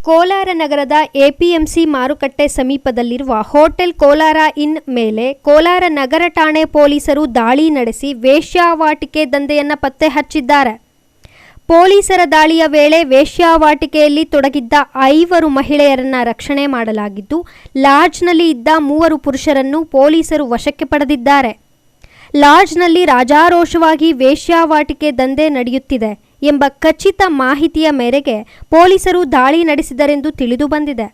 ಕೋಲಾರ ನಗರದ ಎಪಿಎಂಸಿ ಮಾರುಕಟ್ಟೆ ಸಮೀಪದಲ್ಲಿರುವ ಹೋಟೆಲ್ ಕೋಲಾರ ಇನ್ ಮೇಲೆ ಕೋಲಾರ ನಗರ ಠಾಣೆ ಪೊಲೀಸರು ದಾಳಿ ನಡೆಸಿ ವೇಶ್ಯಾವಾಟಿಕೆ ದಂಧೆಯನ್ನು ಪತ್ತೆ ಹಚ್ಚಿದ್ದಾರೆ. ಪೊಲೀಸರ ದಾಳಿಯ ವೇಳೆ ವೇಶ್ಯಾವಾಟಿಕೆಯಲ್ಲಿ ತೊಡಗಿದ್ದ 5 ಮಹಿಳೆಯರನ್ನು ರಕ್ಷಣೆ ಮಾಡಲಾಗಿದ್ದು, ಲಾಡ್ಜ್ನಲ್ಲಿ ಇದ್ದ 3 ಪುರುಷರನ್ನು ಪೊಲೀಸರು ವಶಕ್ಕೆ ಪಡೆದಿದ್ದಾರೆ. ಲಾಡ್ಜ್ನಲ್ಲಿ ರಾಜಾರೋಷವಾಗಿ ವೇಶ್ಯಾವಾಟಿಕೆ ದಂಧೆ ನಡೆಯುತ್ತಿದೆ ಎಂಬ ಖಚಿತ ಮಾಹಿತಿಯ ಮೇರೆಗೆ ಪೊಲೀಸರು ದಾಳಿ ನಡೆಸಿದರೆಂದು ತಿಳಿದು ಬಂದಿದೆ.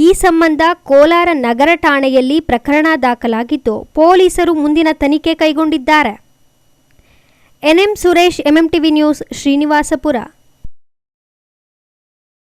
ಈ ಸಂಬಂಧ ಕೋಲಾರ ನಗರ ಠಾಣೆಯಲ್ಲಿ ಪ್ರಕರಣ ದಾಖಲಾಗಿದ್ದು, ಪೊಲೀಸರು ಮುಂದಿನ ತನಿಖೆ ಕೈಗೊಂಡಿದ್ದಾರೆ. NM Suresh, MMTV news, Srinivaspur.